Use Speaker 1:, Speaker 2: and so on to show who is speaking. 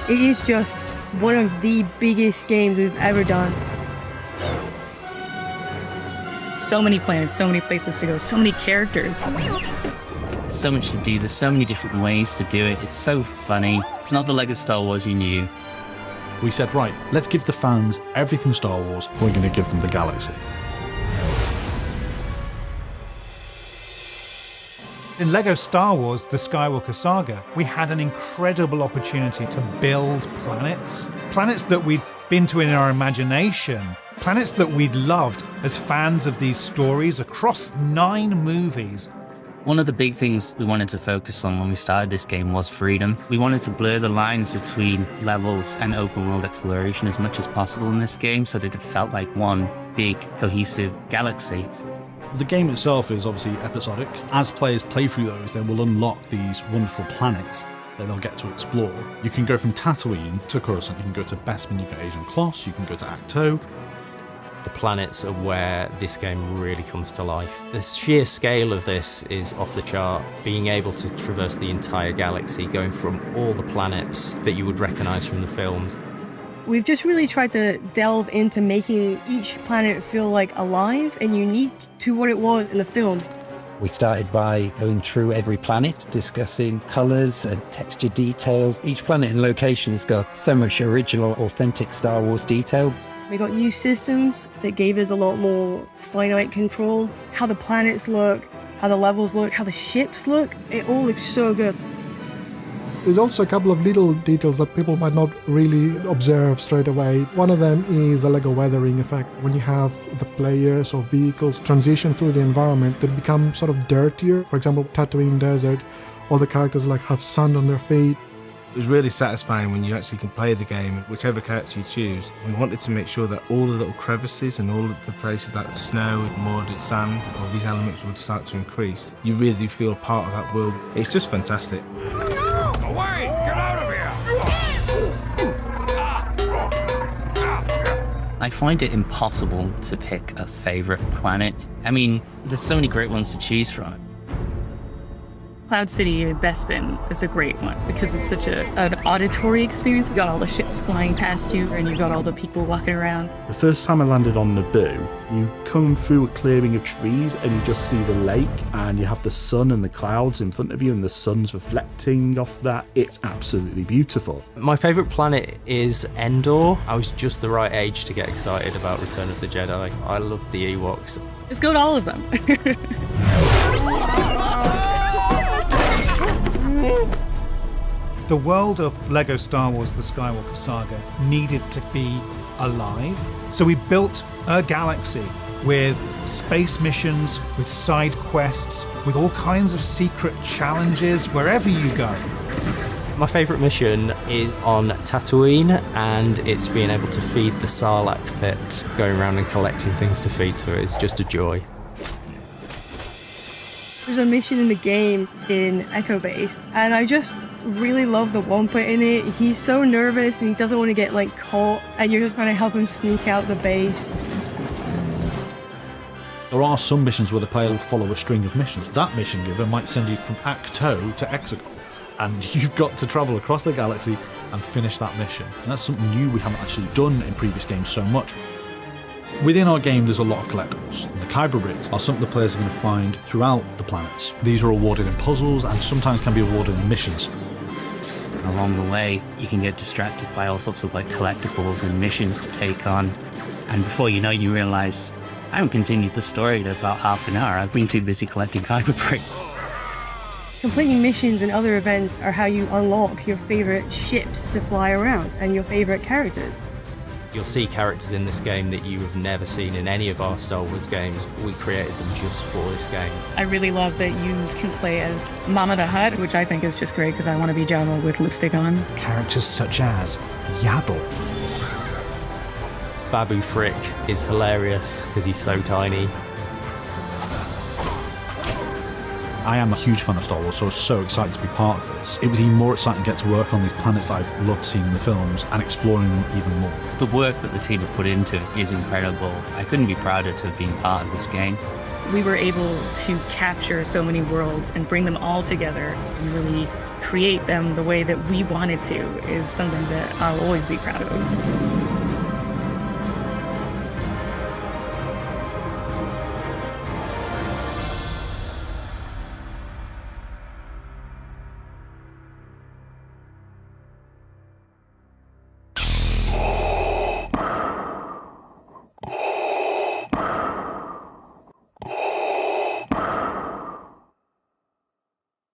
Speaker 1: It is just one of the biggest games we've ever done.
Speaker 2: So many planets, so many places to go, so many characters.
Speaker 3: So much to do, there's so many different ways to do it. It's so funny. It's not the Lego Star Wars you knew.
Speaker 4: We said, right, let's give the fans everything Star Wars, we're going to give them the galaxy.
Speaker 5: In LEGO Star Wars The Skywalker Saga, we had an incredible opportunity to build planets. Planets that we'd been to in our imagination. Planets that we'd loved as fans of these stories across 9 movies.
Speaker 3: One of the big things we wanted to focus on when we started this game was freedom. We wanted to blur the lines between levels and open world exploration as much as possible in this game so that it felt like one big, cohesive galaxy.
Speaker 4: The game itself is obviously episodic. As players play through those, they will unlock these wonderful planets that they'll get to explore. You can go from Tatooine to Coruscant, you can go to Bespin, you can go to Ajan Kloss, you can go to Acto.
Speaker 6: The planets are where this game really comes to life. The sheer scale of this is off the chart. Being able to traverse the entire galaxy, going from all the planets that you would recognise from the films.
Speaker 1: We've just really tried to delve into making each planet feel like alive and unique to what it was in the film.
Speaker 7: We started by going through every planet, discussing colours and texture details. Each planet and location has got so much original, authentic Star Wars detail.
Speaker 1: We got new systems that gave us a lot more finite control. How the planets look, how the levels look, how the ships look, it all looks so good.
Speaker 8: There's also a couple of little details that people might not really observe straight away. One of them is the Lego weathering effect. When you have the players or vehicles transition through the environment, they become sort of dirtier. For example, Tatooine Desert, all the characters like have sand on their feet.
Speaker 9: It was really satisfying when you actually can play the game, whichever character you choose. We wanted to make sure that all the little crevices and all of the places like snow, mud, sand, all these elements would start to increase. You really do feel part of that world. It's just fantastic.
Speaker 10: Away! Get out of here!
Speaker 3: I find it impossible to pick a favourite planet. I mean, there's so many great ones to choose from.
Speaker 2: Cloud City in Bespin is a great one because it's such an auditory experience. You got all the ships flying past you and you got all the people walking around.
Speaker 4: The first time I landed on Naboo, you come through a clearing of trees and you just see the lake and you have the sun and the clouds in front of you and the sun's reflecting off that. It's absolutely beautiful.
Speaker 6: My favourite planet is Endor. I was just the right age to get excited about Return of the Jedi. I loved the Ewoks.
Speaker 2: Just go to all of them.
Speaker 5: The world of LEGO Star Wars The Skywalker Saga needed to be alive. So we built a galaxy with space missions, with side quests, with all kinds of secret challenges wherever you go.
Speaker 6: My favourite mission is on Tatooine, and it's being able to feed the Sarlacc pit, going around and collecting things to feed, so it's just a joy.
Speaker 1: There's a mission in the game in Echo Base, and I just really love the Wampa in it. He's so nervous and he doesn't want to get caught, and you're just trying to help him sneak out the base.
Speaker 4: There are some missions where the player will follow a string of missions. That mission giver might send you from Acto to Exegol, and you've got to travel across the galaxy and finish that mission. And that's something new we haven't actually done in previous games so much. Within our game, there's a lot of collectibles, and the Kyber bricks are something the players are going to find throughout the planets. These are awarded in puzzles and sometimes can be awarded in missions.
Speaker 3: Along the way, you can get distracted by all sorts of collectibles and missions to take on. And before you know, you realise, I haven't continued the story in about half an hour. I've been too busy collecting Kyber bricks.
Speaker 1: Completing missions and other events are how you unlock your favourite ships to fly around and your favourite characters.
Speaker 6: You'll see characters in this game that you have never seen in any of our Star Wars games. We created them just for this game.
Speaker 2: I really love that you can play as Mama the Hutt, which I think is just great because I want to be Jabba with lipstick on.
Speaker 5: Characters such as Yaddle.
Speaker 6: Babu Frick is hilarious because he's so tiny.
Speaker 4: I am a huge fan of Star Wars, so I was so excited to be part of this. It was even more exciting to get to work on these planets that I've loved seeing in the films and exploring them even more.
Speaker 3: The work that the team have put into it is incredible. I couldn't be prouder to have been part of this game.
Speaker 2: we were able to capture so many worlds and bring them all together and really create them the way that we wanted to is something that I'll always be proud of.